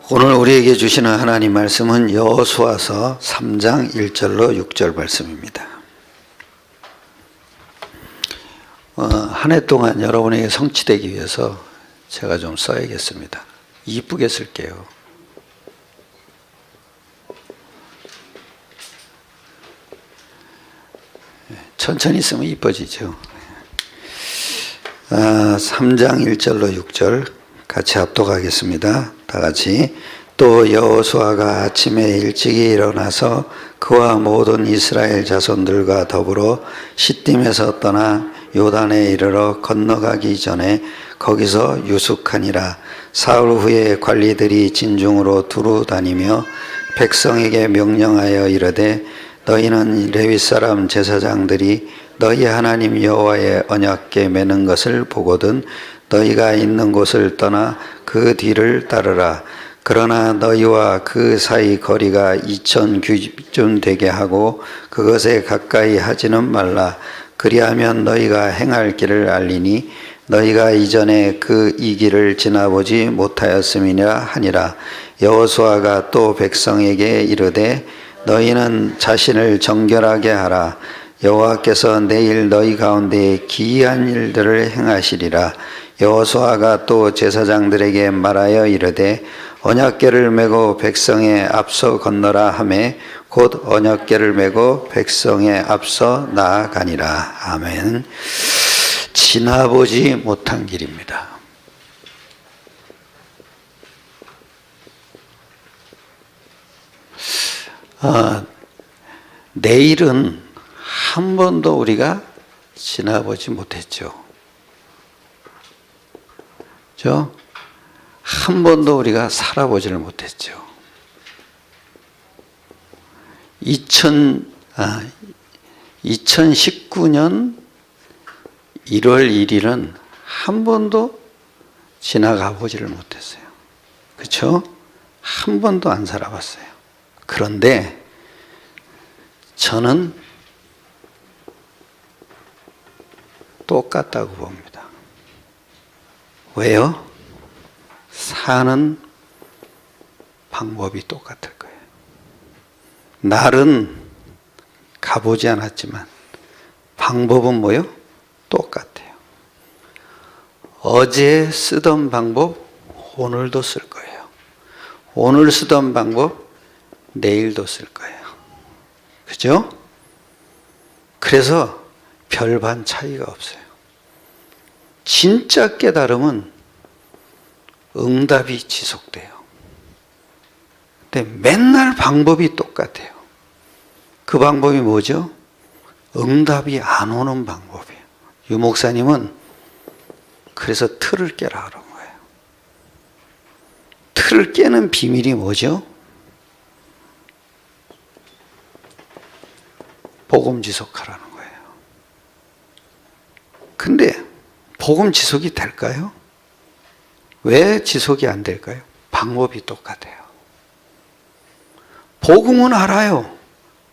오늘 우리에게 주시는 하나님 말씀은 여호수아서 3장 1절로 6절 말씀입니다. 한 해 동안 여러분에게 성취되기 위해서 제가 좀 써야겠습니다. 이쁘게 쓸게요. 천천히 쓰면 이뻐지죠. 3장 1절로 6절 같이 합독하겠습니다. 다 같이. 또 여호수아가 아침에 일찍이 일어나서 그와 모든 이스라엘 자손들과 더불어 시딤에서 떠나 요단에 이르러 건너가기 전에 거기서 유숙하니라. 사흘 후에 관리들이 진중으로 두루 다니며 백성에게 명령하여 이르되 너희는 레위 사람 제사장들이 너희 하나님 여호와의 언약궤 매는 것을 보거든 너희가 있는 곳을 떠나 그 뒤를 따르라. 그러나 너희와 그 사이 거리가 2000 규빗쯤 되게 하고 그것에 가까이 하지는 말라. 그리하면 너희가 행할 길을 알리니 너희가 이전에 이 길을 지나보지 못하였음이라 하니라. 여호수아가 또 백성에게 이르되 너희는 자신을 정결하게 하라. 여호와께서 내일 너희 가운데 기이한 일들을 행하시리라. 여호수아가 또 제사장들에게 말하여 이르되 언약궤를 메고 백성에 앞서 건너라 하매 곧 언약궤를 메고 백성에 앞서 나아가니라. 아멘. 지나보지 못한 길입니다. 내일은 한 번도 우리가 지나보지 못했죠. 한 번도 우리가 살아보지를 못했죠. 2019년 1월 1일은 한 번도 지나가 보지를 못했어요. 그렇죠? 한 번도 안 살아봤어요. 그런데 저는 똑같다고 봅니다. 왜요? 사는 방법이 똑같을 거예요. 날은 가보지 않았지만 방법은 뭐요? 똑같아요. 어제 쓰던 방법 오늘도 쓸 거예요. 오늘 쓰던 방법 내일도 쓸 거예요. 그죠? 그래서 별반 차이가 없어요. 진짜 깨달음은 응답이 지속돼요. 근데 맨날 방법이 똑같아요. 그 방법이 뭐죠? 응답이 안 오는 방법이에요. 유 목사님은 그래서 틀을 깨라 그런 거예요. 틀을 깨는 비밀이 뭐죠? 복음 지속하라는 거예요. 근데 복음 지속이 될까요? 왜 지속이 안 될까요? 방법이 똑같아요. 복음은 알아요.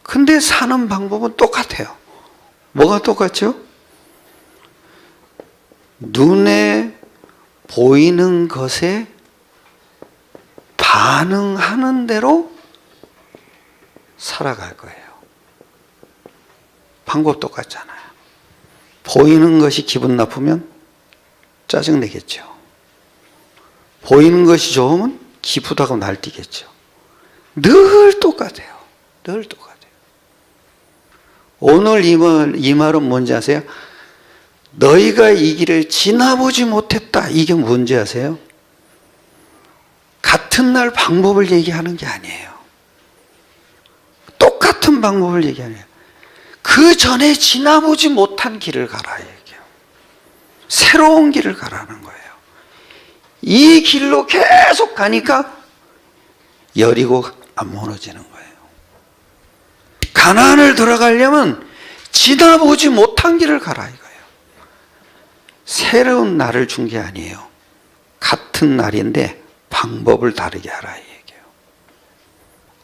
근데 사는 방법은 똑같아요. 뭐가 똑같죠? 눈에 보이는 것에 반응하는 대로 살아갈 거예요. 방법 똑같잖아요. 보이는 것이 기분 나쁘면 짜증내겠죠. 보이는 것이 좋으면 기쁘다고 날뛰겠죠. 늘 똑같아요. 늘 똑같아요. 오늘 이 말은 뭔지 아세요? 너희가 이 길을 지나보지 못했다. 이게 뭔지 아세요? 같은 날 방법을 얘기하는 게 아니에요. 똑같은 방법을 얘기하는 거예요. 그 전에 지나보지 못한 길을 가라 얘기해요. 새로운 길을 가라는 거예요. 이 길로 계속 가니까 여리고 안 무너지는 거예요. 가나안을 들어가려면 지나보지 못한 길을 가라 이거예요. 새로운 날을 준 게 아니에요. 같은 날인데 방법을 다르게 하라 이 얘기예요.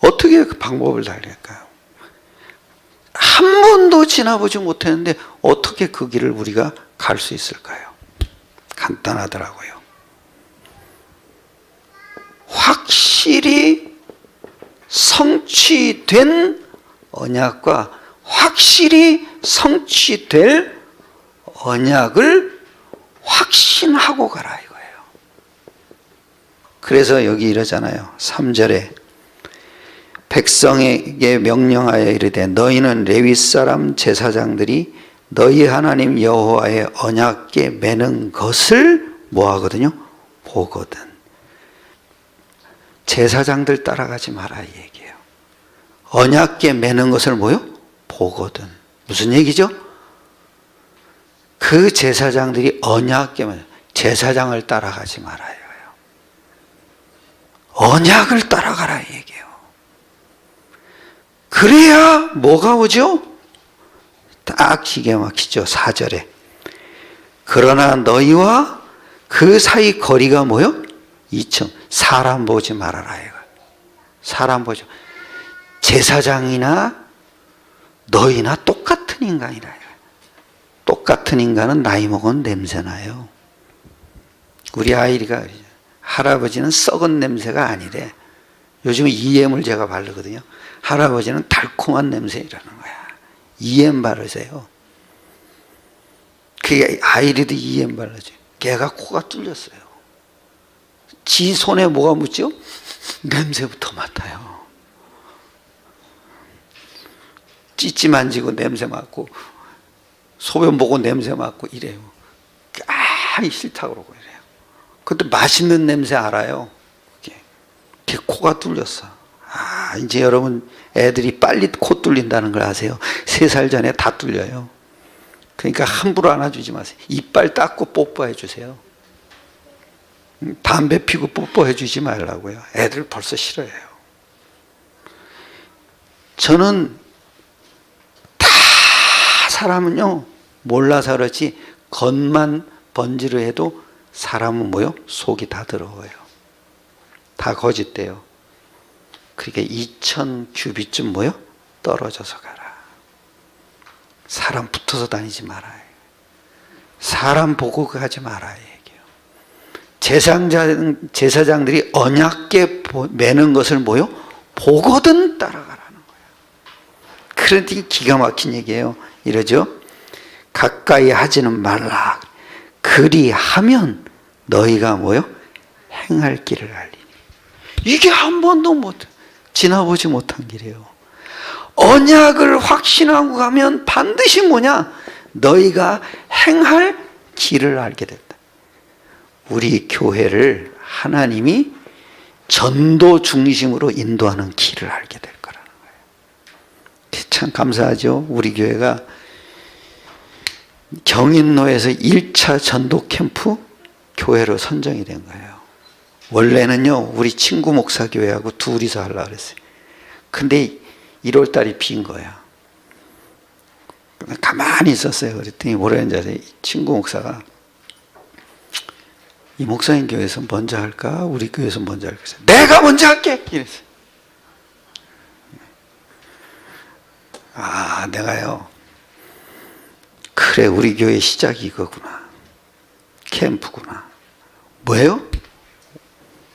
어떻게 그 방법을 다를까요? 한 번도 지나보지 못했는데 어떻게 그 길을 우리가 갈 수 있을까요? 간단하더라고요. 확실히 확실히 성취된 언약과 확실히 성취될 언약을 확신하고 가라 이거예요. 그래서 여기 이러잖아요. 3절에 백성에게 명령하여 이르되 너희는 레위 사람 제사장들이 너희 하나님 여호와의 언약궤 매는 것을 뭐 하거든요? 보거든. 제사장들 따라가지 마라 이 얘기예요. 언약궤 매는 것을 뭐요? 보거든. 무슨 얘기죠? 그 제사장들이 언약궤 매는 제사장을 따라가지 마라 이거예요. 언약을 따라가라 이 얘기예요. 그래야 뭐가 오죠? 딱 기가 막히죠. 4절에 그러나 너희와 그 사이 거리가 뭐요? 2층 사람 보지 말아라 이거. 사람 보지. 제사장이나 너희나 똑같은 인간이라. 똑같은 인간은 나이 먹은 냄새나요. 우리 아이가 할아버지는 썩은 냄새가 아니래. 요즘 EM을 제가 바르거든요. 할아버지는 달콤한 냄새라는 거야. EM 바르세요. 그게 아이리도 EM 바르죠. 걔가 코가 뚫렸어요. 지 손에 뭐가 묻죠? 냄새부터 맡아요. 찌찌 만지고 냄새 맡고 소변 보고 냄새 맡고 이래요. 싫다고 그러고 이래요. 근데 맛있는 냄새 알아요. 걔 코가 뚫렸어. 이제 여러분 애들이 빨리 코 뚫린다는 걸 아세요? 3살 전에 다 뚫려요. 그러니까 함부로 안아주지 마세요. 이빨 닦고 뽀뽀해 주세요. 담배 피고 뽀뽀해 주지 말라고요. 애들 벌써 싫어해요. 저는 다 사람은요 몰라서 그렇지 겉만 번지르 해도 사람은 뭐요? 속이 다 더러워요. 다 거짓돼요. 그러니까 2000규빗쯤 뭐요? 떨어져서 가라. 사람 붙어서 다니지 말아요. 사람 보고 가지 말아요. 제사장들이 언약궤 매는 것을 뭐요? 보거든 따라가라는 거예요. 그런데 기가 막힌 얘기예요. 이러죠. 가까이 하지는 말라. 그리하면 너희가 뭐요? 행할 길을 알리니. 이게 한 번도 지나보지 못한 길이에요. 언약을 확신하고 가면 반드시 뭐냐? 너희가 행할 길을 알게 된다. 우리 교회를 하나님이 전도 중심으로 인도하는 길을 알게 될 거라는 거예요. 참 감사하죠. 우리 교회가 경인로에서 1차 전도 캠프 교회로 선정이 된 거예요. 원래는요 우리 친구 목사 교회하고 둘이서 하려고 그랬어요. 근데 1월 달이 빈 거야. 가만히 있었어요. 그랬더니 뭐라는지 아세요? 친구 목사가 이 목사님 교회에서 먼저 할까? 우리 교회에서 먼저 할까? 내가 먼저 할게! 이랬어요. 내가요. 그래, 우리 교회 시작이 이거구나. 캠프구나. 뭐예요?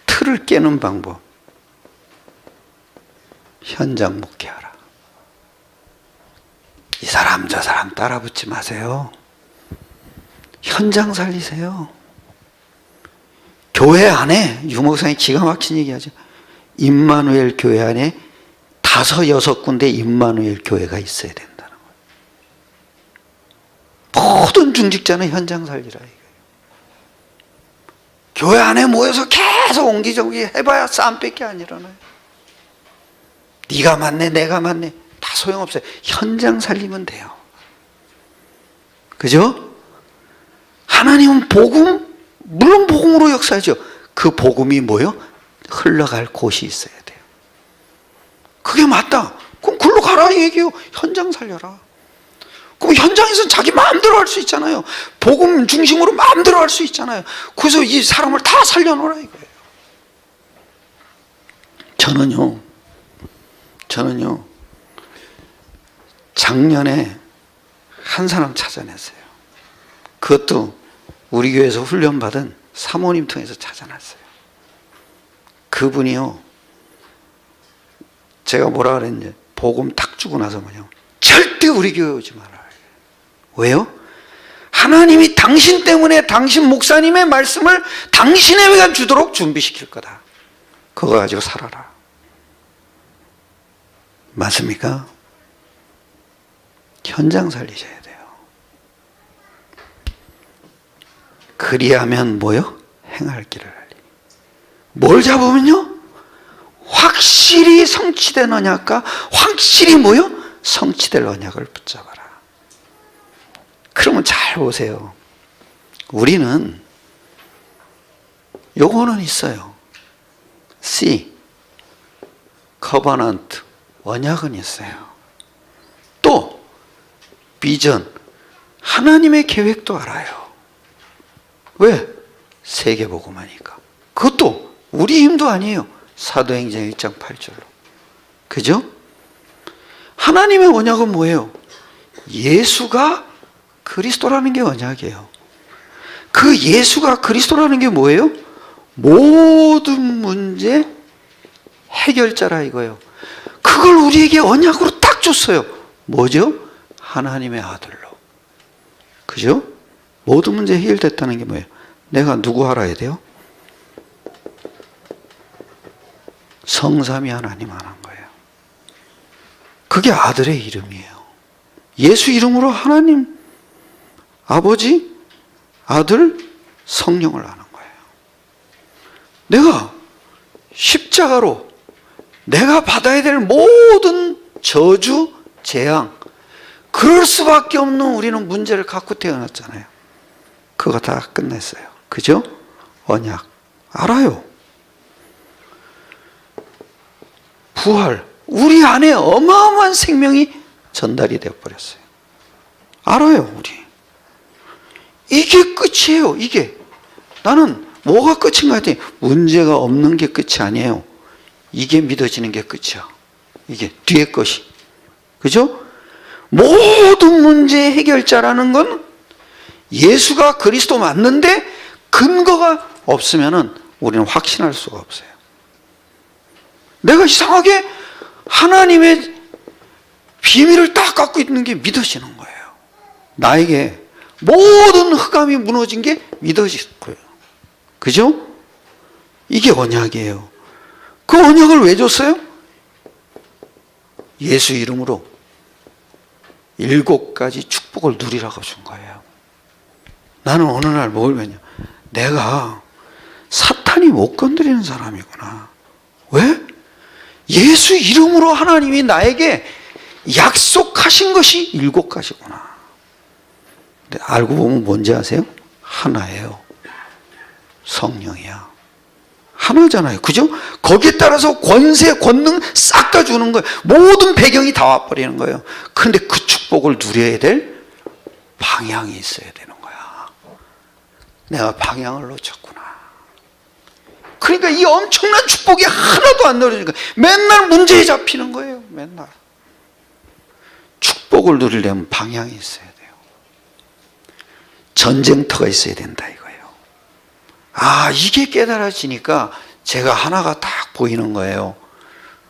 틀을 깨는 방법. 현장 목회하라. 이 사람 저 사람 따라 붙지 마세요. 현장 살리세요. 교회 안에 유목사님 기가 막힌 얘기하죠. 임마누엘 교회 안에 5, 6군데 임마누엘 교회가 있어야 된다는 거예요. 모든 중직자는 현장 살리라 이거예요. 교회 안에 모여서 계속 옹기종기 해봐야 싸움밖에 안 일어나요. 네가 맞네 내가 맞네 다 소용없어요. 현장 살리면 돼요. 그죠? 하나님은 복음, 물론 복음으로 역사하죠. 그 복음이 뭐요? 흘러갈 곳이 있어야 돼요. 그게 맞다. 그럼 글로 가라 이 얘기예요. 현장 살려라. 그럼 현장에서는 자기 마음대로 할 수 있잖아요. 복음 중심으로 마음대로 할 수 있잖아요. 그래서 이 사람을 다 살려놓으라 이거예요. 저는요 작년에 한 사람 찾아냈어요. 그것도 우리 교회에서 훈련받은 사모님 통해서 찾아놨어요. 그분이요 제가 뭐라 그랬냐, 복음 탁 주고 나서 뭐냐면 절대 우리 교회 오지 마라. 왜요? 하나님이 당신 때문에 당신 목사님의 말씀을 당신에게 주도록 준비시킬 거다. 그거 가지고 살아라. 맞습니까? 현장 살리셔야 돼요. 그리하면 뭐요? 행할 길을 알리. 뭘 잡으면요? 확실히 성취된 언약과 확실히 뭐요? 성취될 언약을 붙잡아라. 그러면 잘 보세요. 우리는 요거는 있어요. C, covenant, 언약은 있어요. 또 비전, 하나님의 계획도 알아요. 왜? 세계복음하니까. 그것도 우리 힘도 아니에요. 사도행전 1장 8절로. 그죠? 하나님의 언약은 뭐예요? 예수가 그리스도라는 게 언약이에요. 그 예수가 그리스도라는 게 뭐예요? 모든 문제 해결자라 이거예요. 그걸 우리에게 언약으로 딱 줬어요. 뭐죠? 하나님의 아들로. 그죠? 모든 문제 해결됐다는 게 뭐예요? 내가 누구 알아야 돼요? 성삼위 하나님 아는 거예요. 그게 아들의 이름이에요. 예수 이름으로 하나님 아버지, 아들, 성령을 아는 거예요. 내가 십자가로 내가 받아야 될 모든 저주, 재앙, 그럴 수밖에 없는 우리는 문제를 갖고 태어났잖아요. 그거 다 끝냈어요. 그죠? 언약 알아요. 부활, 우리 안에 어마어마한 생명이 전달이 되어버렸어요. 알아요, 우리. 이게 끝이에요. 이게 나는 뭐가 끝인가 했더니 문제가 없는 게 끝이 아니에요. 이게 믿어지는 게 끝이야. 이게 뒤에 것이. 그죠? 모든 문제 해결자라는 건 예수가 그리스도 맞는데 근거가 없으면 우리는 확신할 수가 없어요. 내가 이상하게 하나님의 비밀을 딱 갖고 있는 게 믿어지는 거예요. 나에게 모든 흑암이 무너진 게 믿어질 거예요. 그죠? 이게 언약이에요. 그 언약을 왜 줬어요? 예수 이름으로 7가지 축복을 누리라고 준 거예요. 나는 어느 날 뭘 배냐? 내가 사탄이 못 건드리는 사람이구나. 왜? 예수 이름으로 하나님이 나에게 약속하신 것이 7가지구나. 근데 알고 보면 뭔지 아세요? 하나예요. 성령이야. 하나잖아요. 그죠? 거기에 따라서 권세, 권능 싹 다 주는 거예요. 모든 배경이 다 와버리는 거예요. 그런데 그 축복을 누려야 될 방향이 있어야 되는 거야. 내가 방향을 놓쳤구나. 그러니까 이 엄청난 축복이 하나도 안 누려지니까 맨날 문제에 잡히는 거예요. 맨날. 축복을 누리려면 방향이 있어야 돼요. 전쟁터가 있어야 된다 이거예요. 아, 이게 깨달아지니까 제가 하나가 딱 보이는 거예요.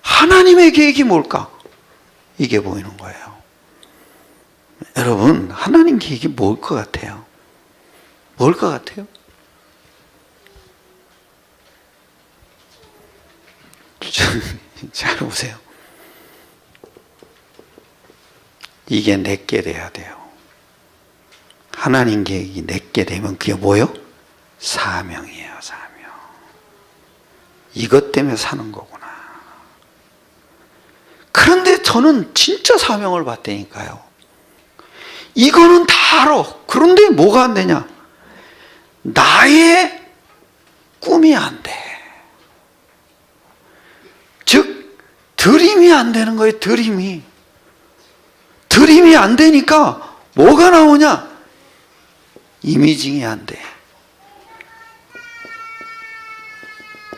하나님의 계획이 뭘까? 이게 보이는 거예요. 여러분, 하나님 계획이 뭘 것 같아요? 뭘 것 같아요? 잘 보세요. 이게 내게 돼야 돼요. 하나님 계획이 내게 되면 그게 뭐예요? 사명이에요, 사명. 이것 때문에 사는 거구나. 그런데 저는 진짜 사명을 받다니까요. 이거는 다 알아. 그런데 뭐가 안 되냐? 나의 꿈이 안 돼. 즉, 드림이 안 되는 거예요, 드림이. 드림이 안 되니까 뭐가 나오냐? 이미징이 안 돼.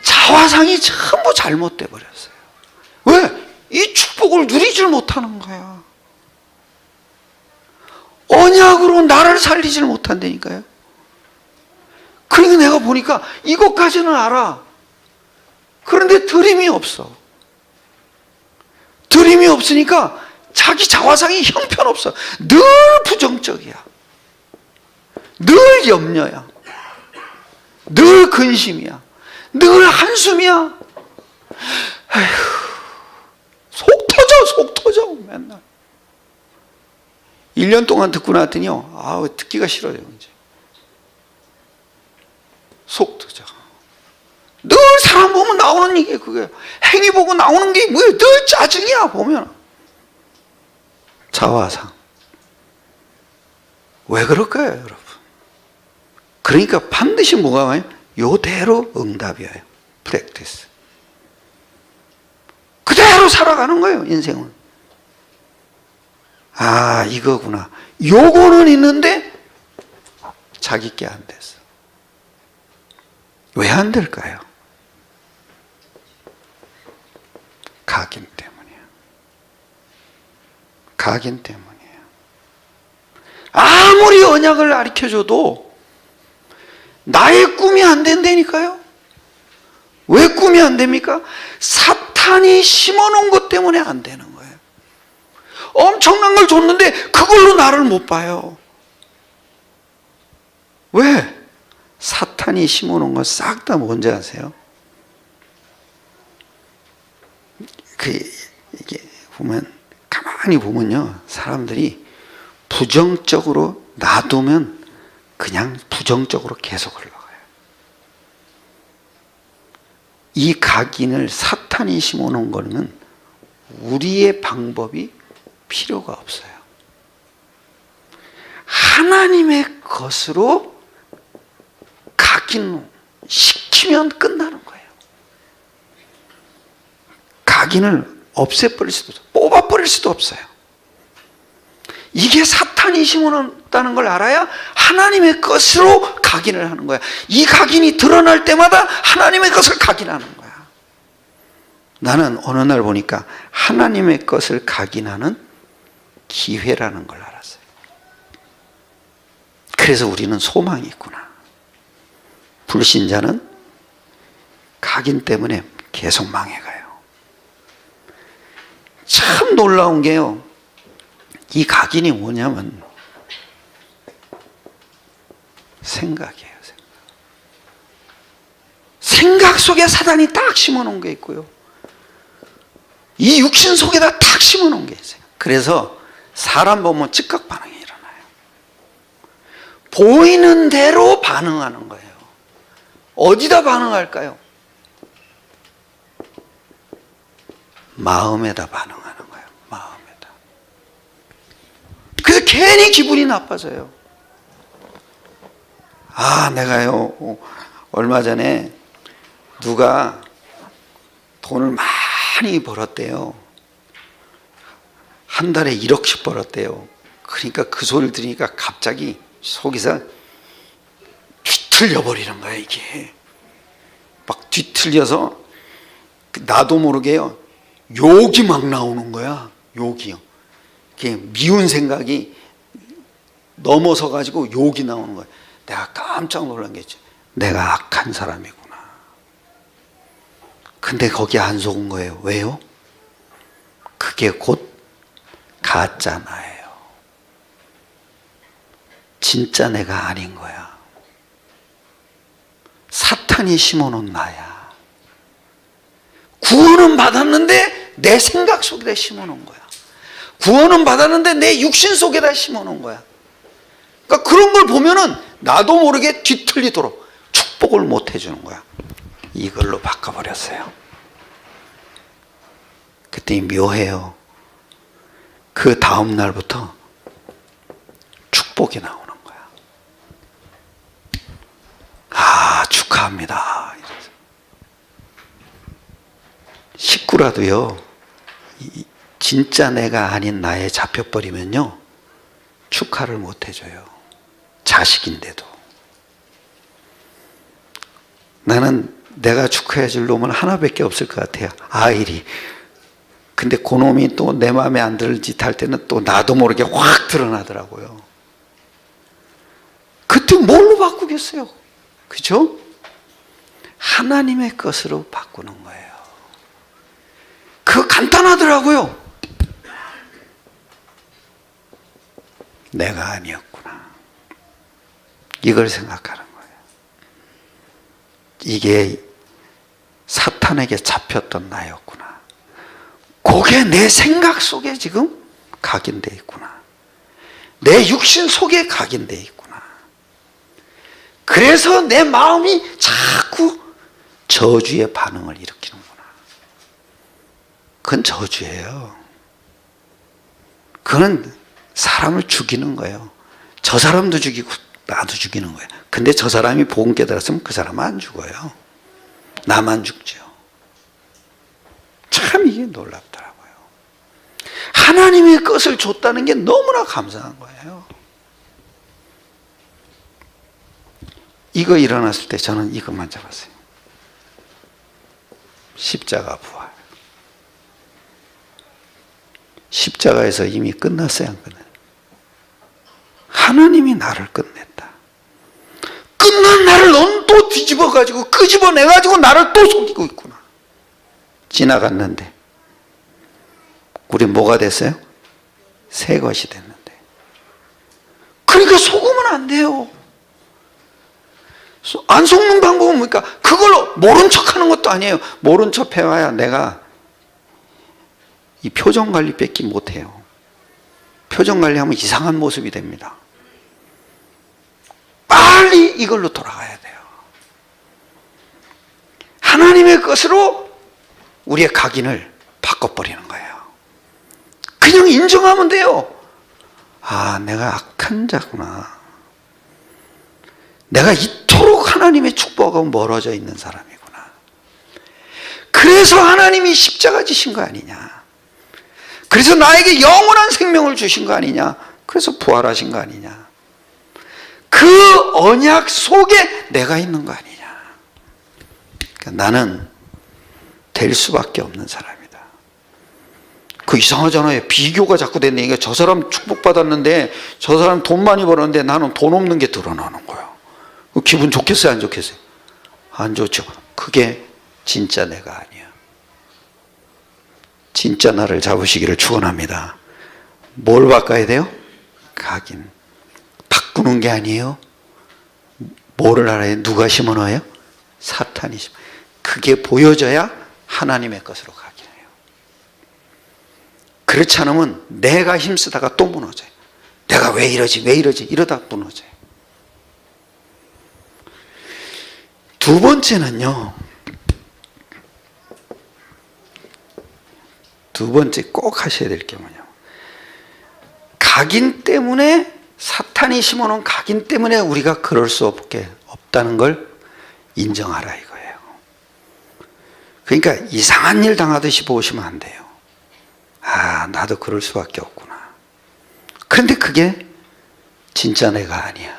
자화상이 전부 잘못돼 버렸어요. 왜? 이 축복을 누리질 못하는 거야. 언약으로 나를 살리질 못한다니까요. 그러니까 내가 보니까 이것까지는 알아. 그런데 드림이 없어. 그림이 없으니까 자기 자화상이 형편없어. 늘 부정적이야. 늘 염려야. 늘 근심이야. 늘 한숨이야. 에휴, 속 터져 맨날. 1년 동안 듣고 나더니요, 아우, 듣기가 싫어요 이제. 속 터져. 늘 사람 보면 나오는 얘기 그게, 행위 보고 나오는 게 뭐예요? 늘 짜증이야 보면. 자화상. 왜 그럴까요 여러분? 그러니까 반드시 뭐가 와요? 요대로 응답이에요. 프랙티스. 그대로 살아가는 거예요 인생은. 아, 이거구나. 요거는 있는데 자기 게 안 됐어. 왜 안 될까요? 각인 때문이에요. 각인 때문이에요. 아무리 언약을 가르쳐줘도 나의 꿈이 안 된다니까요. 왜 꿈이 안 됩니까? 사탄이 심어놓은 것 때문에 안 되는 거예요. 엄청난 걸 줬는데 그걸로 나를 못 봐요. 왜? 사탄이 심어놓은 건 싹 다 뭔지 아세요? 이게 보면, 가만히 보면요, 사람들이 부정적으로 놔두면 그냥 부정적으로 계속 흘러가요. 이 각인을 사탄이 심어놓은 거는 우리의 방법이 필요가 없어요. 하나님의 것으로 각인시키면 끝나는 거예요. 각인을 없애버릴 수도 없어요. 뽑아버릴 수도 없어요. 이게 사탄이 심어놓았다는 걸 알아야 하나님의 것으로 각인을 하는 거야. 이 각인이 드러날 때마다 하나님의 것을 각인하는 거야. 나는 어느 날 보니까 하나님의 것을 각인하는 기회라는 걸 알았어요. 그래서 우리는 소망이 있구나. 불신자는 각인 때문에 계속 망해가요. 참 놀라운 게요, 이 각인이 뭐냐면 생각이에요. 생각 속에 사단이 딱 심어놓은 게 있고요, 이 육신 속에다 딱 심어놓은 게 있어요. 그래서 사람 보면 즉각 반응이 일어나요. 보이는 대로 반응하는 거예요. 어디다 반응할까요? 마음에다 반응하는 거예요. 마음에다. 그래서 괜히 기분이 나빠져요. 아, 내가요, 얼마 전에 누가 돈을 많이 벌었대요. 한 달에 1억씩 벌었대요. 그러니까 그 소리를 들으니까 갑자기 속에서 뒤틀려 버리는 거야, 이게. 막 뒤틀려서 나도 모르게요, 욕이 막 나오는 거야. 욕이요. 이게 미운 생각이 넘어서 가지고 욕이 나오는 거야. 내가 깜짝 놀란 게 있지. 내가 악한 사람이구나. 근데 거기에 안 속은 거예요. 왜요? 그게 곧 가짜 나예요. 진짜 내가 아닌 거야. 사탄이 심어놓은 나야. 구원은 받았는데 내 생각 속에다 심어놓은 거야. 구원은 받았는데 내 육신 속에다 심어놓은 거야. 그러니까 그런 걸 보면은 나도 모르게 뒤틀리도록 축복을 못 해주는 거야. 이걸로 바꿔버렸어요. 그랬더니 묘해요. 그 다음 날부터 축복이 나오는 거야. 아, 축하합니다. 식구라도요, 진짜 내가 아닌 나에 잡혀버리면요, 축하를 못 해줘요. 자식인데도. 나는 내가 축하해 줄 놈은 하나밖에 없을 것 같아요. 아일이. 근데 그 놈이 또 내 마음에 안 들 짓 할 때는 또 나도 모르게 확 드러나더라고요. 그때 뭘로 바꾸겠어요? 그죠? 하나님의 것으로 바꾸는 거예요. 그거 간단하더라고요. 내가 아니었구나. 이걸 생각하는 거예요. 이게 사탄에게 잡혔던 나였구나. 그게 내 생각 속에 지금 각인되어 있구나. 내 육신 속에 각인되어 있구나. 그래서 내 마음이 자꾸 저주의 반응을 일으키는구나. 그건 저주예요. 그건 사람을 죽이는 거예요. 저 사람도 죽이고 나도 죽이는 거예요. 근데 저 사람이 복음 깨달았으면 그 사람은 안 죽어요. 나만 죽죠. 참 이게 놀랍더라고요. 하나님의 것을 줬다는 게 너무나 감사한 거예요. 이거 일어났을 때 저는 이것만 잡았어요. 십자가 부활. 십자가에서 이미 끝났어요, 안 끝났어요? 하나님이 나를 끝냈다. 끝난 나를 넌 또 뒤집어가지고 끄집어내가지고 나를 또 속이고 있구나. 지나갔는데 우리 뭐가 됐어요? 새 것이 됐는데. 그러니까 속으면 안 돼요. 안 속는 방법은 뭡니까? 그걸 모른 척하는 것도 아니에요. 모른 척 해와야 내가 이 표정 관리 뺏기 못해요. 표정 관리하면 이상한 모습이 됩니다. 빨리 이걸로 돌아가야 돼요. 하나님의 것으로 우리의 각인을 바꿔버리는 거예요. 그냥 인정하면 돼요. 아, 내가 악한 자구나. 내가 이토록 하나님의 축복하고 멀어져 있는 사람이구나. 그래서 하나님이 십자가 지신 거 아니냐. 그래서 나에게 영원한 생명을 주신 거 아니냐. 그래서 부활하신 거 아니냐. 그 언약 속에 내가 있는 거 아니냐. 그러니까 나는 될 수밖에 없는 사람이다. 그 이상하잖아요. 비교가 자꾸 됐네. 저 사람 축복받았는데 저 사람 돈 많이 벌었는데 나는 돈 없는 게 드러나는 거야. 기분 좋겠어요, 안 좋겠어요? 안 좋죠. 그게 진짜 내가 아니야. 진짜 나를 잡으시기를 축원합니다. 뭘 바꿔야 돼요? 각인. 바꾸는 게 아니에요. 뭐를 알아요? 누가 심어놔요? 사탄이 심어. 그게 보여져야 하나님의 것으로 각인해요. 그렇지 않으면 내가 힘쓰다가 또 무너져요. 내가 왜 이러지 이러다 무너져요. 두 번째는요. 두 번째 꼭 하셔야 될 게 뭐냐면 각인 때문에 사탄이 심어놓은 각인 때문에 우리가 그럴 수 없다는 걸 인정하라 이거예요. 그러니까 이상한 일 당하듯이 보시면 안 돼요. 아, 나도 그럴 수밖에 없구나. 그런데 그게 진짜 내가 아니야.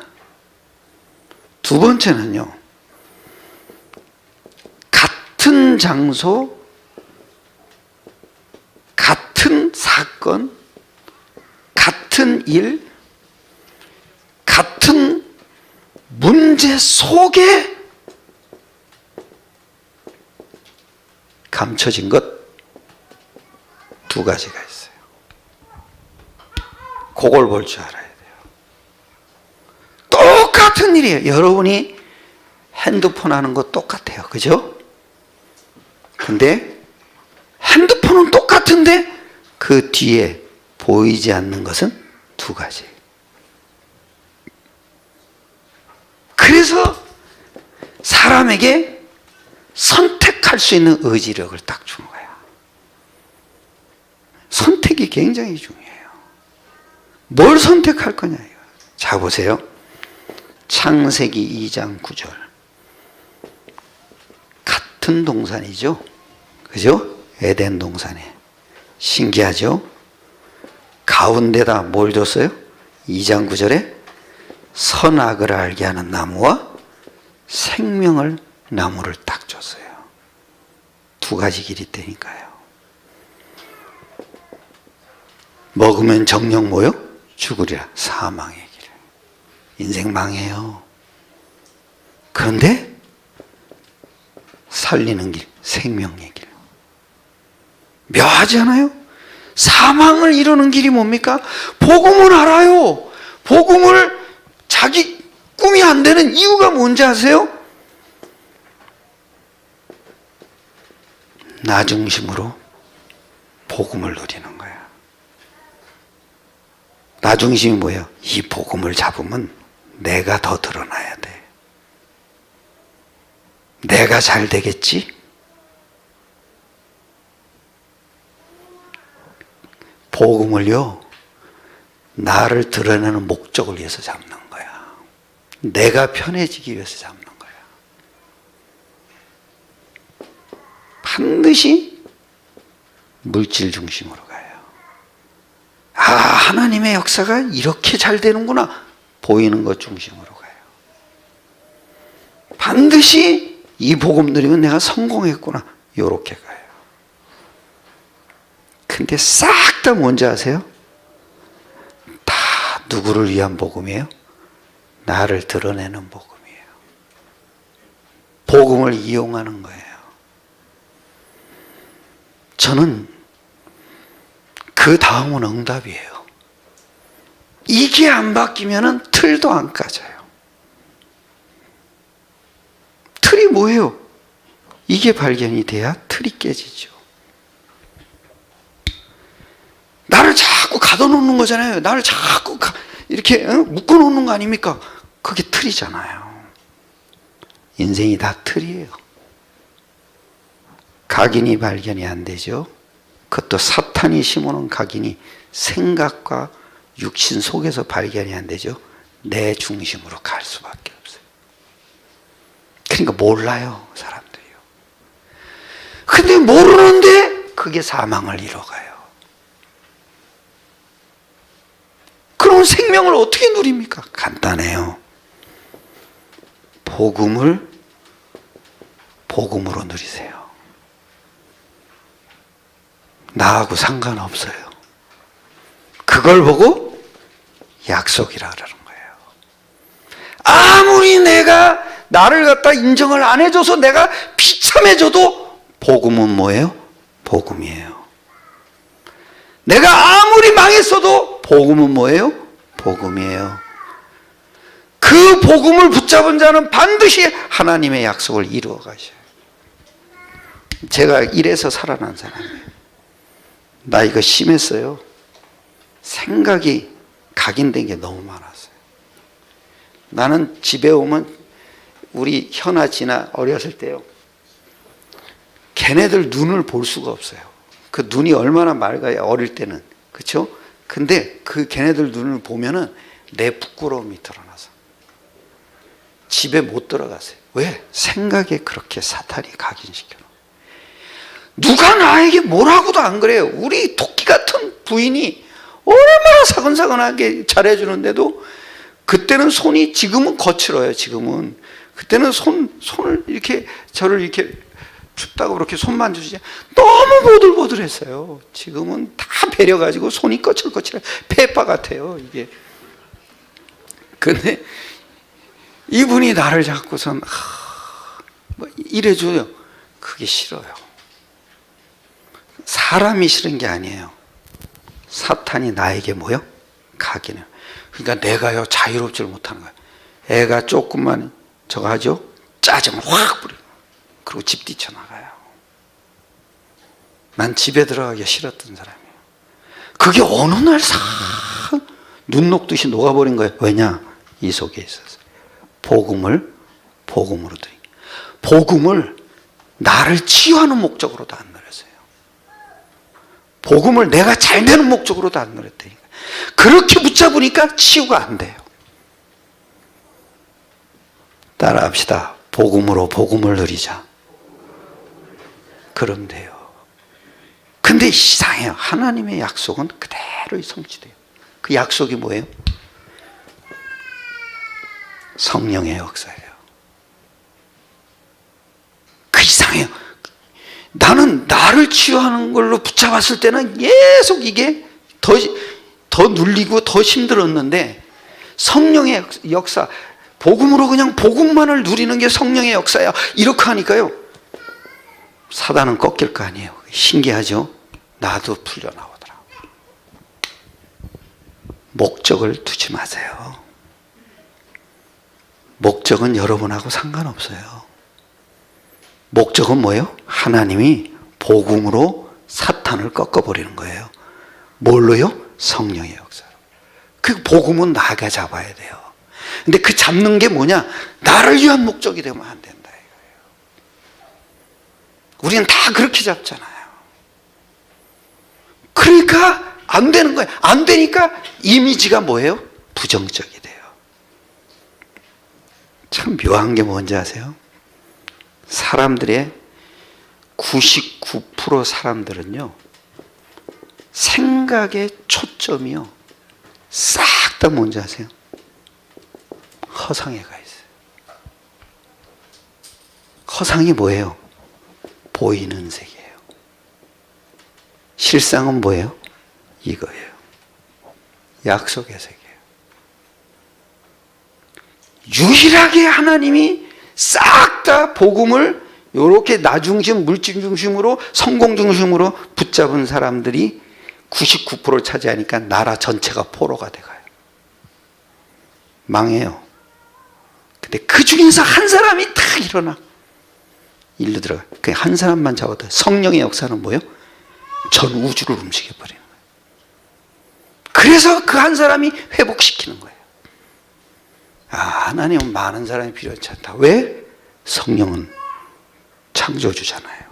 두 번째는요. 같은 장소, 같은 사건, 같은 일, 같은 문제 속에 감춰진 것 두 가지가 있어요. 그걸 볼 줄 알아야 돼요. 똑같은 일이에요. 여러분이 핸드폰 하는 거 똑같아요. 그죠? 근데 핸드폰은 똑같은데 그 뒤에 보이지 않는 것은 두 가지. 그래서 사람에게 선택할 수 있는 의지력을 딱 준 거야. 선택이 굉장히 중요해요. 뭘 선택할 거냐 이거. 자 보세요. 창세기 2장 9절. 같은 동산이죠. 그죠? 에덴 동산에. 신기하죠? 가운데다 뭘 줬어요? 2장 9절에 선악을 알게 하는 나무와 생명을 나무를 딱 줬어요. 두 가지 길이 있다니까요. 먹으면 정령 뭐요? 죽으리라. 사망의 길. 인생 망해요. 그런데 살리는 길, 생명의 길. 묘하지 않아요? 사망을 이루는 길이 뭡니까? 복음을 알아요. 복음을 자기 꿈이 안 되는 이유가 뭔지 아세요? 나 중심으로 복음을 누리는 거야. 나 중심이 뭐예요? 이 복음을 잡으면 내가 더 드러나야 돼. 내가 잘 되겠지? 복음을요, 나를 드러내는 목적을 위해서 잡는 거야. 내가 편해지기 위해서 잡는 거야. 반드시 물질 중심으로 가요. 아, 하나님의 역사가 이렇게 잘 되는구나. 보이는 것 중심으로 가요. 반드시 이 복음 누리면 내가 성공했구나. 요렇게 가요. 근데 싹 다 뭔지 아세요? 다 누구를 위한 복음이에요? 나를 드러내는 복음이에요. 복음을 이용하는 거예요. 저는 그 다음은 응답이에요. 이게 안 바뀌면 틀도 안 까져요. 틀이 뭐예요? 이게 발견이 돼야 틀이 깨지죠. 나를 자꾸 가둬놓는 거잖아요. 나를 자꾸 이렇게 묶어놓는 거 아닙니까? 그게 틀이잖아요. 인생이 다 틀이에요. 각인이 발견이 안 되죠. 그것도 사탄이 심어놓은 각인이 생각과 육신 속에서 발견이 안 되죠. 내 중심으로 갈 수밖에 없어요. 그러니까 몰라요, 사람들이요. 근데 모르는데 그게 사망을 이뤄가요. 그럼 생명을 어떻게 누립니까? 간단해요. 복음으로 누리세요. 나하고 상관없어요. 그걸 보고 약속이라 그러는 거예요. 아무리 내가 나를 갖다 인정을 안 해줘서 내가 비참해져도 복음은 뭐예요? 복음이에요. 내가 아무리 망했어도 복음은 뭐예요? 복음이에요. 그 복음을 붙잡은 자는 반드시 하나님의 약속을 이루어 가셔요. 제가 이래서 살아난 사람이에요. 나이가 심했어요. 생각이 각인된 게 너무 많았어요. 나는 집에 오면 우리 현아 진아 어렸을 때요, 걔네들 눈을 볼 수가 없어요. 그 눈이 얼마나 맑아요, 어릴 때는. 그렇죠? 근데 그 걔네들 눈을 보면은 내 부끄러움이 드러나서 집에 못 들어가세요. 왜? 생각에 그렇게 사탄이 각인시켜요. 누가 나에게 뭐라고도 안 그래요. 우리 토끼 같은 부인이 얼마나 사근사근하게 잘해주는데도 그때는 손이, 지금은 거칠어요. 지금은. 그때는 손을 이렇게, 저를 이렇게 춥다고 그렇게 손만 주시지, 너무 보들보들했어요. 지금은 다 배려가지고 손이 거칠거칠해. 페파 같아요, 이게. 근데 이분이 나를 잡고선 뭐 이래줘요. 그게 싫어요. 사람이 싫은 게 아니에요. 사탄이 나에게 뭐요? 각인해요. 그러니까 내가요, 자유롭지를 못하는 거예요. 애가 조금만 저거 하죠? 짜증을 확 부려요. 그리고 집 뛰쳐나가요. 난 집에 들어가기 싫었던 사람이에요. 그게 어느 날 싹 눈 녹듯이 녹아버린 거예요. 왜냐? 이 속에 있어서. 복음으로 드리. 복음을 나를 치유하는 목적으로도 안 누렸어요. 복음을 내가 잘 되는 목적으로도 안 누렸다니까. 그렇게 붙잡으니까 치유가 안 돼요. 따라합시다. 복음으로 복음을 누리자. 그럼 돼요. 근데 이상해요. 하나님의 약속은 그대로 성취돼요. 그 약속이 뭐예요? 성령의 역사예요. 그 이상해요. 나는 나를 치유하는 걸로 붙잡았을 때는 계속 이게 더 눌리고 더 힘들었는데, 성령의 역사, 복음으로 그냥 복음만을 누리는 게 성령의 역사야. 이렇게 하니까요, 사단은 꺾일 거 아니에요. 신기하죠? 나도 풀려 나오더라. 목적을 두지 마세요. 목적은 여러분하고 상관없어요. 목적은 뭐예요? 하나님이 복음으로 사탄을 꺾어버리는 거예요. 뭘로요? 성령의 역사로. 그 복음은 나가 잡아야 돼요. 근데 그 잡는 게 뭐냐? 나를 위한 목적이 되면 안 된다 이거예요. 우리는 다 그렇게 잡잖아요. 그러니까 안 되는 거예요. 안 되니까 이미지가 뭐예요? 부정적이 돼요. 참 묘한 게 뭔지 아세요? 사람들의 99% 사람들은요, 생각의 초점이요, 싹 다 뭔지 아세요? 허상에 가 있어요. 허상이 뭐예요? 보이는 세계예요. 실상은 뭐예요? 이거예요. 약속의 세계예요. 유일하게 하나님이 싹 다 복음을 이렇게 나 중심, 물질 중심으로, 성공 중심으로 붙잡은 사람들이 99%를 차지하니까 나라 전체가 포로가 돼가요. 망해요. 근데 그 중에서 한 사람이 딱 일어나. 일로 들어가. 그 한 사람만 잡아도 성령의 역사는 뭐예요? 전 우주를 움직여버리는 거예요. 그래서 그 한 사람이 회복시키는 거예요. 아, 하나님은 많은 사람이 필요하지 않다. 왜? 성령은 창조주잖아요.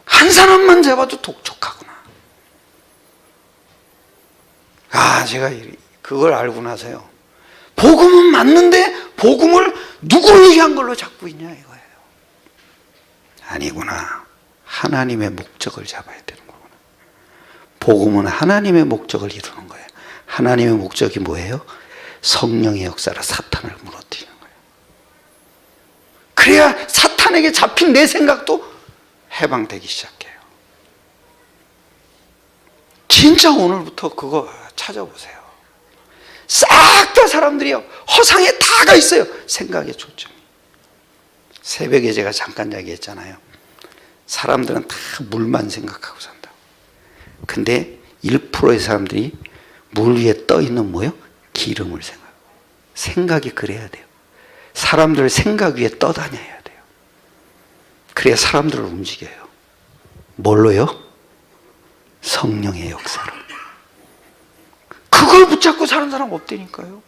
한 사람만 잡아도 독촉하구나. 아, 제가 그걸 알고 나서요, 복음은 맞는데 복음을 누구를 위한 걸로 잡고 있냐 이거예요. 아니구나. 하나님의 목적을 잡아야 되는 거구나. 복음은 하나님의 목적을 이루는 거예요. 하나님의 목적이 뭐예요? 성령의 역사로 사탄을 무너뜨리는 거예요. 그래야 사탄에게 잡힌 내 생각도 해방되기 시작해요. 진짜 오늘부터 그거 찾아보세요. 싹 다 사람들이요, 허상에 다 가 있어요. 생각의 초점이. 새벽에 제가 잠깐 이야기했잖아요. 사람들은 다 물만 생각하고 산다고. 근데 1%의 사람들이 물 위에 떠 있는 뭐예요? 기름을 생각해요. 생각이 그래야 돼요. 사람들 생각 위에 떠다녀야 돼요. 그래야 사람들을 움직여요. 뭘로요? 성령의 역사로. 그걸 붙잡고 사는 사람 없다니까요.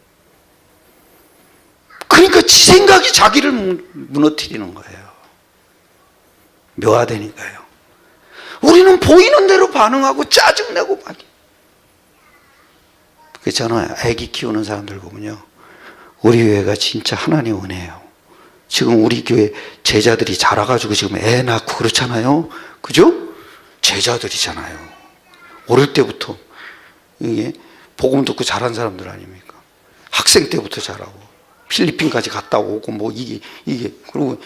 그러니까 지 생각이 자기를 무너뜨리는 거예요. 묘하다니까요. 우리는 보이는 대로 반응하고 짜증내고 막. 저는 아기 키우는 사람들 보면요, 우리 교회가 진짜 하나님 은혜예요. 지금 우리 교회 제자들이 자라가지고 지금 애 낳고 그렇잖아요. 그죠? 제자들이잖아요. 어릴 때부터 이게 복음 듣고 자란 사람들 아닙니까? 학생 때부터 자라고 필리핀까지 갔다 오고 뭐 이게 그리고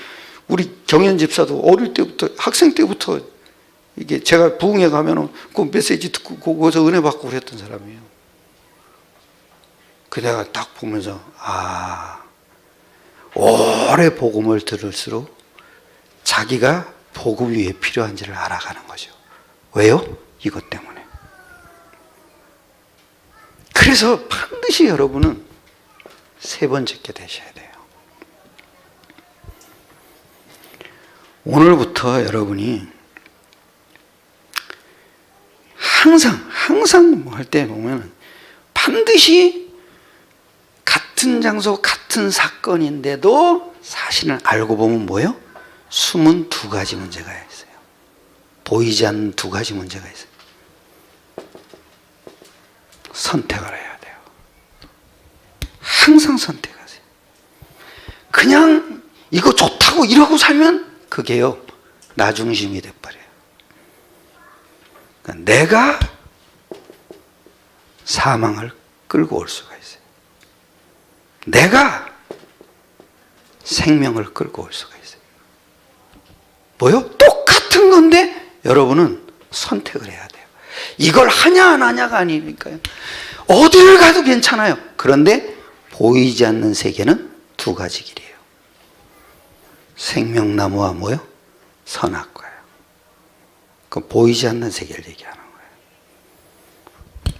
우리 경연 집사도 어릴 때부터, 학생 때부터 이게 제가 부흥회 가면은 그 메시지 듣고 거기서 은혜 받고 그랬던 사람이에요. 그 내가 딱 보면서, 아, 오래 복음을 들을수록 자기가 복음이 왜 필요한지를 알아가는 거죠. 왜요? 이것 때문에. 그래서 반드시 여러분은 세 번째 게 되셔야 돼요. 오늘부터 여러분이 항상 할 때 보면 반드시 같은 장소, 같은 사건인데도 사실은 알고 보면 뭐예요? 숨은 두 가지 문제가 있어요. 보이지 않는 두 가지 문제가 있어요. 선택을 해야 돼요. 항상 선택하세요. 그냥 이거 좋다고 이러고 살면 그게요, 나 중심이 돼버려요. 그러니까 내가 사망을 끌고 올 수가 있어요. 내가 생명을 끌고 올 수가 있어요. 뭐요? 똑같은 건데 여러분은 선택을 해야 돼요. 이걸 하냐 안 하냐가 아니니까요. 어디를 가도 괜찮아요. 그런데 보이지 않는 세계는 두 가지 길이에요. 생명나무와 뭐요? 선악과요. 그 보이지 않는 세계를 얘기하는 거예요.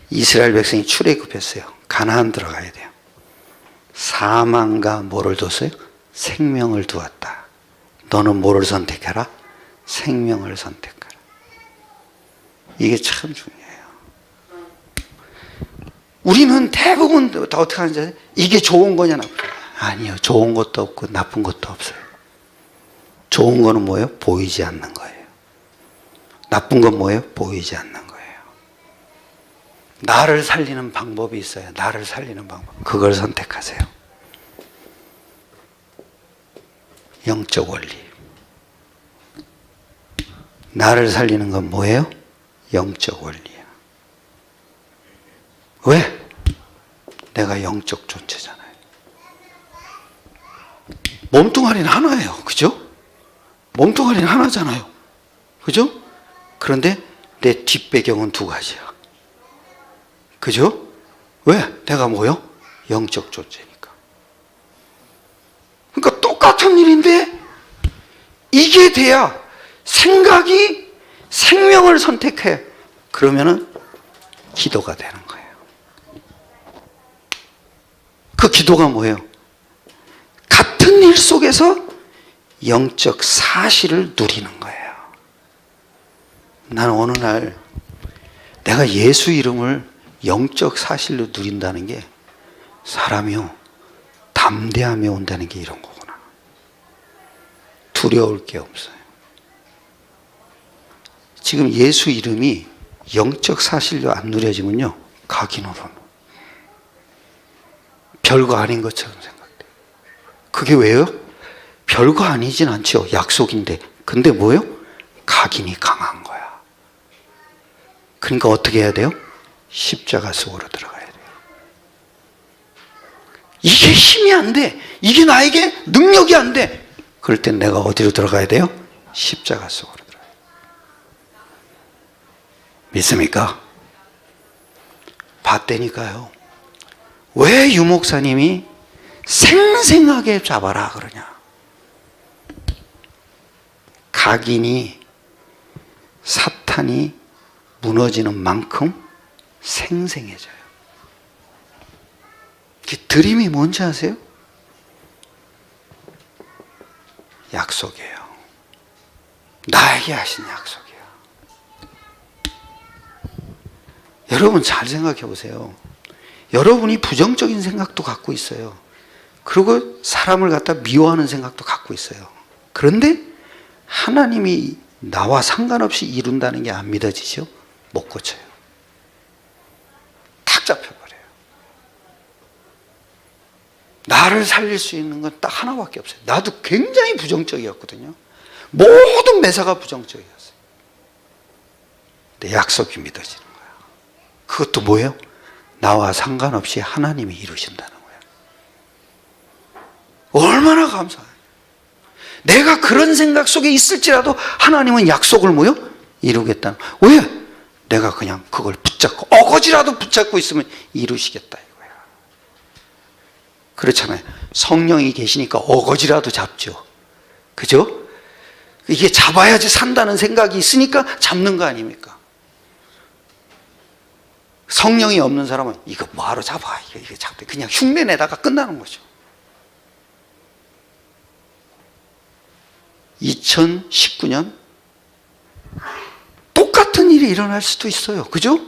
이스라엘 백성이 출애굽했어요. 가나안 들어가야 돼요. 사망과 뭐를 뒀어요? 생명을 두었다. 너는 뭐를 선택해라? 생명을 선택하라. 이게 참 중요해요. 우리는 대부분 다 어떻게 하는지 아세요? 이게 좋은 거냐 나쁜 거냐? 아니요. 좋은 것도 없고 나쁜 것도 없어요. 좋은 거는 뭐예요? 보이지 않는 거예요. 나쁜 건 뭐예요? 보이지 않는 거예요. 나를 살리는 방법이 있어요. 나를 살리는 방법. 그걸 선택하세요. 영적 원리. 나를 살리는 건 뭐예요? 영적 원리야. 왜? 내가 영적 존재잖아요. 몸뚱아리는 하나예요. 그죠? 몸뚱아리는 하나잖아요. 그죠? 그런데 내 뒷배경은 두 가지야. 그죠? 왜? 내가 뭐요? 영적 존재니까. 그러니까 똑같은 일인데 이게 돼야 생각이 생명을 선택해. 그러면은 기도가 되는 거예요. 그 기도가 뭐예요? 같은 일 속에서 영적 사실을 누리는 거예요. 나는 어느 날 내가 예수 이름을 영적 사실로 누린다는 게 사람이요 담대함이 온다는 게 이런 거구나. 두려울 게 없어요. 지금 예수 이름이 영적 사실로 안 누려지면요 각인으로는 별거 아닌 것처럼 생각돼요. 그게 왜요? 별거 아니진 않죠. 약속인데. 근데 뭐예요? 각인이 강한 거야. 그러니까 어떻게 해야 돼요? 십자가 속으로 들어가야 돼요. 이게 힘이 안 돼. 이게 나에게 능력이 안 돼. 그럴 땐 내가 어디로 들어가야 돼요? 십자가 속으로 들어가야 돼요. 믿습니까? 봤다니까요. 왜 유목사님이 생생하게 잡아라 그러냐? 각인이 사탄이 무너지는 만큼 생생해져요. 그 드림이 뭔지 아세요? 약속이에요. 나에게 하신 약속이에요. 여러분 잘 생각해 보세요. 여러분이 부정적인 생각도 갖고 있어요. 그리고 사람을 갖다 미워하는 생각도 갖고 있어요. 그런데 하나님이 나와 상관없이 이룬다는 게 안 믿어지죠? 못 고쳐요. 탁 잡혀버려요. 나를 살릴 수 있는 건 딱 하나밖에 없어요. 나도 굉장히 부정적이었거든요. 모든 매사가 부정적이었어요. 근데 약속이 믿어지는 거야. 그것도 뭐예요? 나와 상관없이 하나님이 이루신다는 거예요. 얼마나 감사해요. 내가 그런 생각 속에 있을지라도 하나님은 약속을 뭐요? 이루겠다는. 왜? 내가 그냥 그걸 붙잡고 어거지라도 붙잡고 있으면 이루시겠다 이거야. 그렇잖아요. 성령이 계시니까 어거지라도 잡죠. 그죠? 이게 잡아야지 산다는 생각이 있으니까 잡는 거 아닙니까? 성령이 없는 사람은 이거 뭐하러 잡아? 이거 잡대. 그냥 흉내 내다가 끝나는 거죠. 2019년 똑같은 일이 일어날 수도 있어요. 그죠?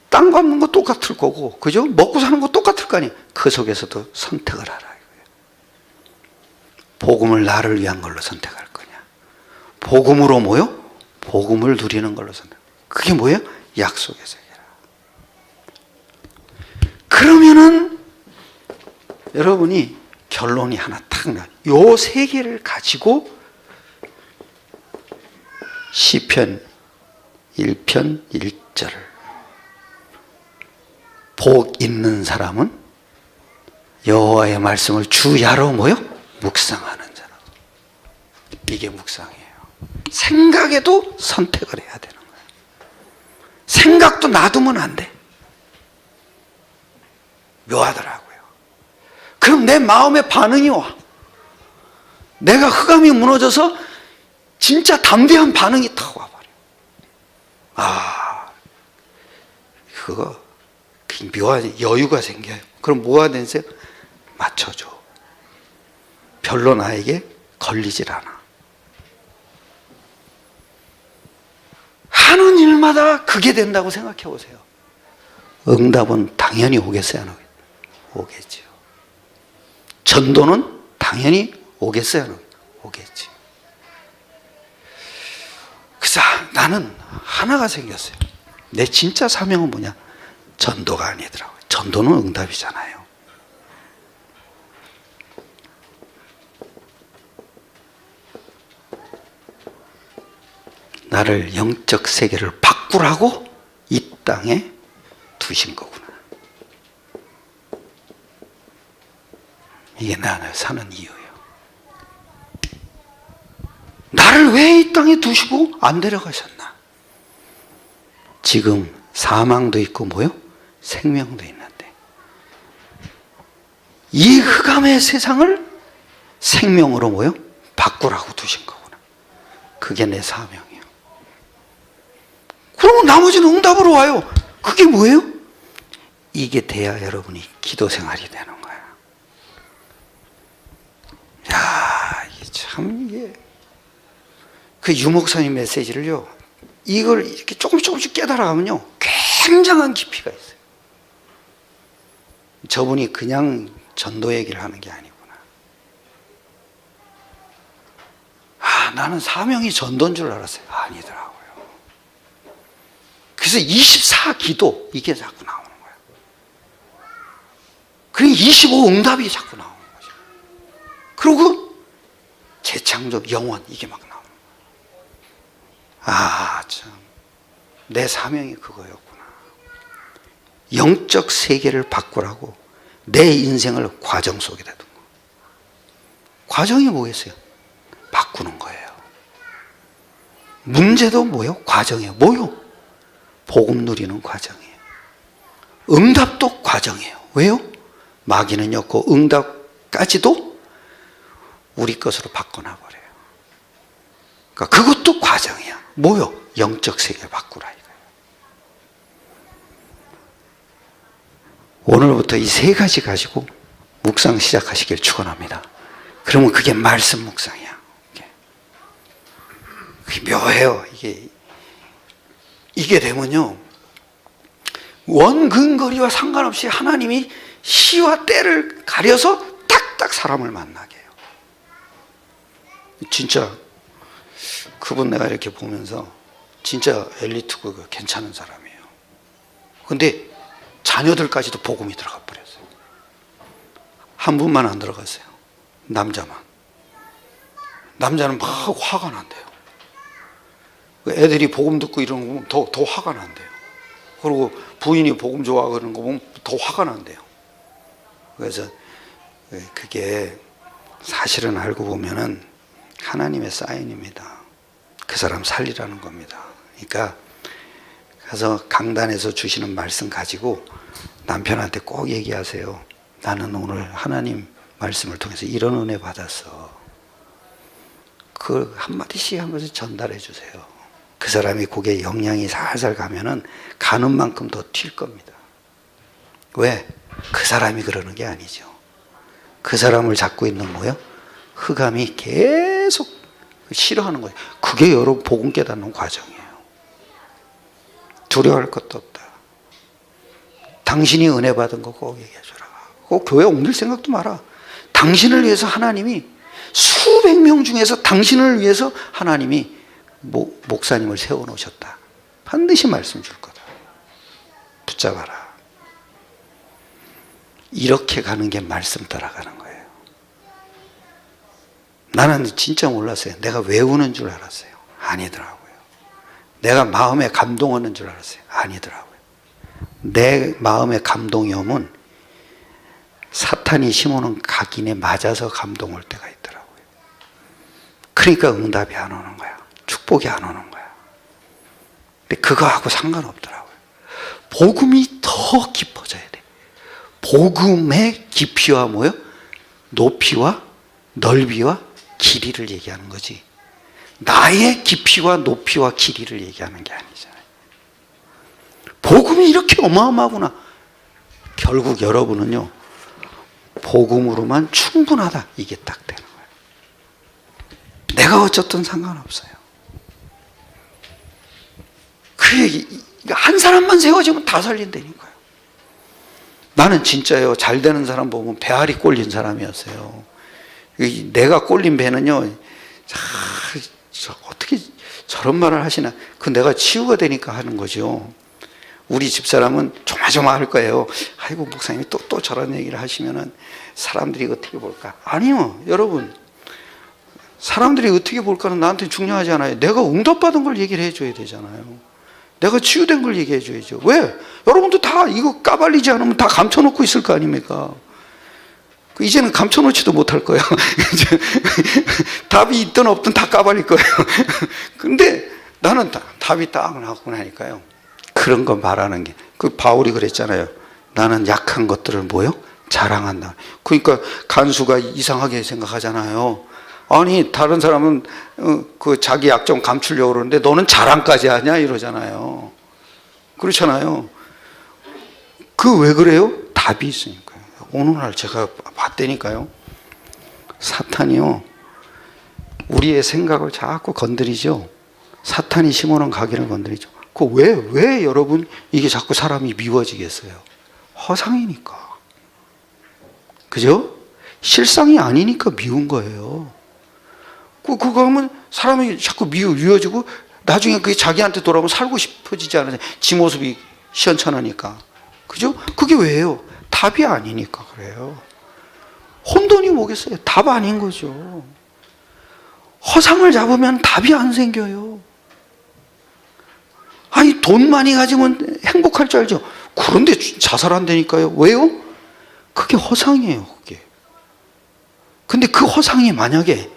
땅 밟는 거 똑같을 거고, 그죠? 먹고 사는 거 똑같을 거 아니에요. 그 속에서도 선택을 하라 이거예요. 복음을 나를 위한 걸로 선택할 거냐? 복음으로 뭐요? 복음을 누리는 걸로 선택. 그게 뭐예요? 약속의 세계라. 그러면은 여러분이 결론이 하나 탁 나. 요 세 개를 가지고 시편 1편 1절 복 있는 사람은 여호와의 말씀을 주야로 뭐요? 묵상하는 자라. 이게 묵상이에요. 생각에도 선택을 해야 되는 거예요. 생각도 놔두면 안 돼. 묘하더라고요. 그럼 내 마음의 반응이 와. 내가 흑암이 무너져서 진짜 담대한 반응이 탁 와버려. 그거 묘한 여유가 생겨요. 그럼 뭐가 되세요? 맞춰줘. 별로 나에게 걸리질 않아. 하는 일마다 그게 된다고 생각해 보세요. 응답은 당연히 오겠어요? 안 오겠죠. 전도는 당연히 오겠어요? 안 오겠지. 그래서 나는 하나가 생겼어요. 내 진짜 사명은 뭐냐? 전도가 아니더라고요. 전도는 응답이잖아요. 나를 영적 세계를 바꾸라고 이 땅에 두신 거구나. 이게 나를 사는 이유예요. 나를 왜 이 땅에 두시고 안 데려가셨나? 지금 사망도 있고 뭐요? 생명도 있는데 이 흑암의 세상을 생명으로 뭐요? 바꾸라고 두신 거구나. 그게 내 사명이에요. 그러면 나머지는 응답으로 와요. 그게 뭐예요? 이게 돼야 여러분이 기도 생활이 되는 거야. 야, 이게 참 이게 그 유목사님 메시지를요. 이걸 이렇게 조금씩 깨달아가면요. 굉장한 깊이가 있어요. 저분이 그냥 전도 얘기를 하는 게 아니구나. 아, 나는 사명이 전도인 줄 알았어요. 아니더라고요. 그래서 24기도 이게 자꾸 나오는 거예요. 그리고 25 응답이 자꾸 나오는 거죠. 그리고 재창조, 영원 이게 막 나오는 거예요. 아, 참. 내 사명이 그거였구나. 영적 세계를 바꾸라고 내 인생을 과정 속에 둔 거. 과정이 뭐겠어요? 바꾸는 거예요. 문제도 뭐요? 과정이에요. 뭐요? 복음 누리는 과정이에요. 응답도 과정이에요. 왜요? 마귀는요, 그 응답까지도 우리 것으로 바꿔놔버려요. 그러니까 그것도 과정이야. 뭐요? 영적 세계를 바꾸라 이거예요. 오늘부터 이 세 가지 가지고 묵상 시작하시길 축원합니다. 그러면 그게 말씀 묵상이야. 그게 묘해요. 이게 되면요, 원근거리와 상관없이 하나님이 시와 때를 가려서 딱딱 사람을 만나게 해요. 진짜 그분 내가 이렇게 보면서 진짜 엘리트고 괜찮은 사람이에요. 근데 자녀들까지도 복음이 들어가 버렸어요. 한 분만 안 들어갔어요. 남자만. 남자는 막 화가 난대요. 애들이 복음 듣고 이러는 거 보면 더 화가 난대요. 그리고 부인이 복음 좋아하는 거 보면 더 화가 난대요. 그래서 그게 사실은 알고 보면은 하나님의 사인입니다. 그 사람 살리라는 겁니다. 그러니까 가서 강단에서 주시는 말씀 가지고 남편한테 꼭 얘기하세요. 나는 오늘 하나님 말씀을 통해서 이런 은혜 받았어. 그 한마디씩 한 것을 전달해 주세요. 그 사람이 그게 영향이 살살 가면은 가는 만큼 더 튈 겁니다. 왜? 그 사람이 그러는 게 아니죠. 그 사람을 잡고 있는 뭐요? 흑암이 계속 싫어하는 거예요. 그게 여러분 복음 깨닫는 과정이에요. 두려워할 것도 없다. 당신이 은혜 받은 거 꼭 얘기해 주라. 꼭 교회 옮길 생각도 마라. 당신을 위해서 하나님이 수백 명 중에서 당신을 위해서 하나님이 목사님을 세워놓으셨다. 반드시 말씀 줄 거다. 붙잡아라. 이렇게 가는 게 말씀 따라가는 거예요. 나는 진짜 몰랐어요. 내가 외우는 줄 알았어요. 아니더라고요. 내가 마음에 감동하는 줄 알았어요. 아니더라고요. 내 마음에 감동이 오면 사탄이 심어놓은 각인에 맞아서 감동 올 때가 있더라고요. 그러니까 응답이 안 오는 거야. 축복이 안 오는 거야. 근데 그거하고 상관없더라고요. 복음이 더 깊어져야 돼. 복음의 깊이와 뭐요? 높이와 넓이와 길이를 얘기하는 거지. 나의 깊이와 높이와 길이를 얘기하는 게 아니잖아요. 복음이 이렇게 어마어마하구나. 결국 여러분은요, 복음으로만 충분하다, 이게 딱 되는 거예요. 내가 어쨌든 상관없어요. 그 얘기, 한 사람만 세워지면 다 살린다니까요. 나는 진짜요, 잘 되는 사람 보면 배알이 꼴린 사람이었어요. 내가 꼴린 배는요, 어떻게 저런 말을 하시나. 그 내가 치유가 되니까 하는 거죠. 우리 집사람은 조마조마할 거예요. 아이고, 목사님이 또 저런 얘기를 하시면은 사람들이 어떻게 볼까? 아니요, 여러분. 사람들이 어떻게 볼까는 나한테 중요하지 않아요. 내가 응답받은 걸 얘기를 해줘야 되잖아요. 내가 치유된 걸 얘기해 줘야죠. 왜? 여러분도 다 이거 까발리지 않으면 다 감춰놓고 있을 거 아닙니까? 이제는 감춰놓지도 못할 거예요. 답이 있든 없든 다 까발릴 거예요. 근데 나는 답이 딱 나오고 나니까요, 그런 거 말하는 게, 그 바울이 그랬잖아요. 나는 약한 것들을 뭐요? 자랑한다. 그러니까 간수가 이상하게 생각하잖아요. 아니, 다른 사람은 그 자기 약점 감추려고 그러는데 너는 자랑까지 하냐 이러잖아요. 그렇잖아요. 그 왜 그래요? 답이 있으니까요. 오늘날 제가 봤다니까요. 사탄이요, 우리의 생각을 자꾸 건드리죠. 사탄이 심어놓은 가기를 건드리죠. 그 왜 여러분 이게 자꾸 사람이 미워지겠어요? 허상이니까. 그죠? 실상이 아니니까 미운 거예요. 그거 하면 사람이 자꾸 미워지고 나중에 그게 자기한테 돌아오면 살고 싶어지지 않아요. 지 모습이 시원찮으니까. 그죠? 그게 왜요? 답이 아니니까 그래요. 혼돈이 뭐겠어요? 답 아닌 거죠. 허상을 잡으면 답이 안 생겨요. 아니, 돈 많이 가지면 행복할 줄 알죠? 그런데 자살한다니까요. 왜요? 그게 허상이에요, 그게. 근데 그 허상이 만약에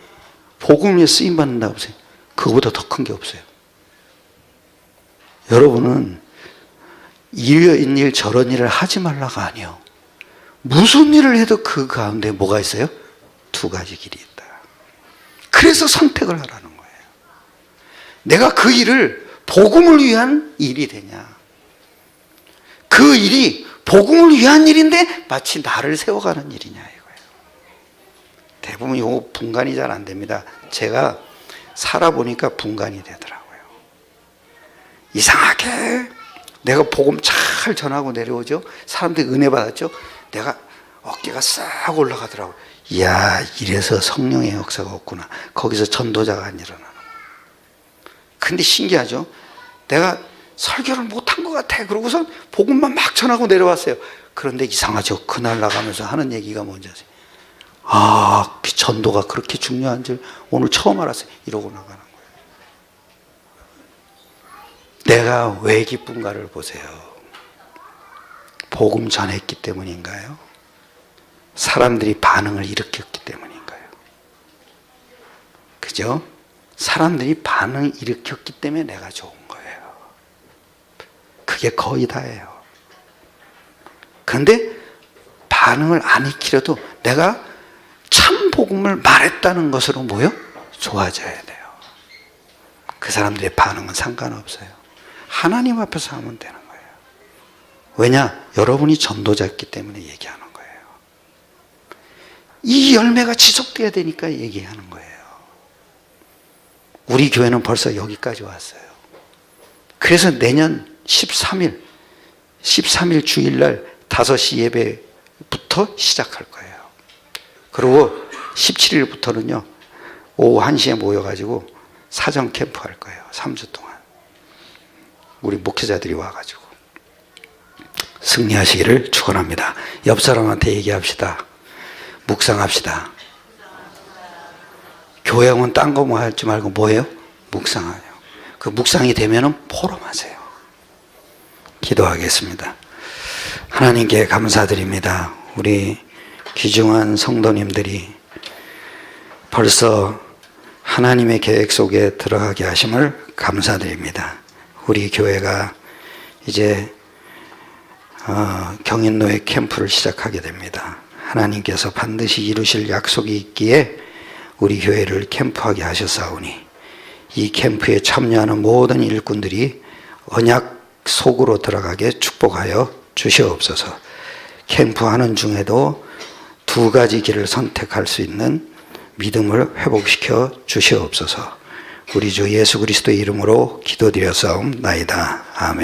복음에 쓰임받는다고 보세요. 그거보다 더 큰 게 없어요. 여러분은 이런 일 저런 일을 하지 말라가 아니요. 무슨 일을 해도 그 가운데 뭐가 있어요? 두 가지 길이 있다. 그래서 선택을 하라는 거예요. 내가 그 일을 복음을 위한 일이 되냐. 그 일이 복음을 위한 일인데 마치 나를 세워가는 일이냐 이거예요. 대부분 이 분간이 잘 안 됩니다. 제가 살아보니까 분간이 되더라고요. 이상하게 내가 복음 잘 전하고 내려오죠. 사람들이 은혜 받았죠. 내가 어깨가 싹 올라가더라고요. 이야, 이래서 성령의 역사가 없구나. 거기서 전도자가 안 일어나는 거예요. 근데 신기하죠. 내가 설교를 못한 것 같아. 그러고서 복음만 막 전하고 내려왔어요. 그런데 이상하죠. 그날 나가면서 하는 얘기가 뭔지 아세요? 아, 전도가 그렇게 중요한 줄 오늘 처음 알았어요. 이러고 나가는 거예요. 내가 왜 기쁜가를 보세요. 복음 전했기 때문인가요? 사람들이 반응을 일으켰기 때문인가요? 그죠? 사람들이 반응을 일으켰기 때문에 내가 좋은 거예요. 그게 거의 다예요. 그런데 반응을 안 일으키려도 내가 참 복음을 말했다는 것으로 뭐요? 좋아져야 돼요. 그 사람들의 반응은 상관없어요. 하나님 앞에서 하면 되는 거예요. 왜냐? 여러분이 전도자였기 때문에 얘기하는 거예요. 이 열매가 지속돼야 되니까 얘기하는 거예요. 우리 교회는 벌써 여기까지 왔어요. 그래서 내년 13일 주일날 5시 예배부터 시작할 거예요. 그리고 17일부터는요, 오후 1시에 모여가지고 사전 캠프 할 거예요. 3주 동안. 우리 목회자들이 와가지고. 승리하시기를 축원합니다. 옆 사람한테 얘기합시다. 묵상합시다. 교양은 딴 거 뭐 할지 말고 뭐예요? 묵상하요. 그 묵상이 되면은 포럼하세요. 기도하겠습니다. 하나님께 감사드립니다. 우리 귀중한 성도님들이 벌써 하나님의 계획 속에 들어가게 하심을 감사드립니다. 우리 교회가 이제 경인노예 캠프를 시작하게 됩니다. 하나님께서 반드시 이루실 약속이 있기에 우리 교회를 캠프하게 하셨사오니 이 캠프에 참여하는 모든 일꾼들이 언약 속으로 들어가게 축복하여 주시옵소서. 캠프하는 중에도 두 가지 길을 선택할 수 있는 믿음을 회복시켜 주시옵소서. 우리 주 예수 그리스도의 이름으로 기도드렸사옵나이다. 아멘.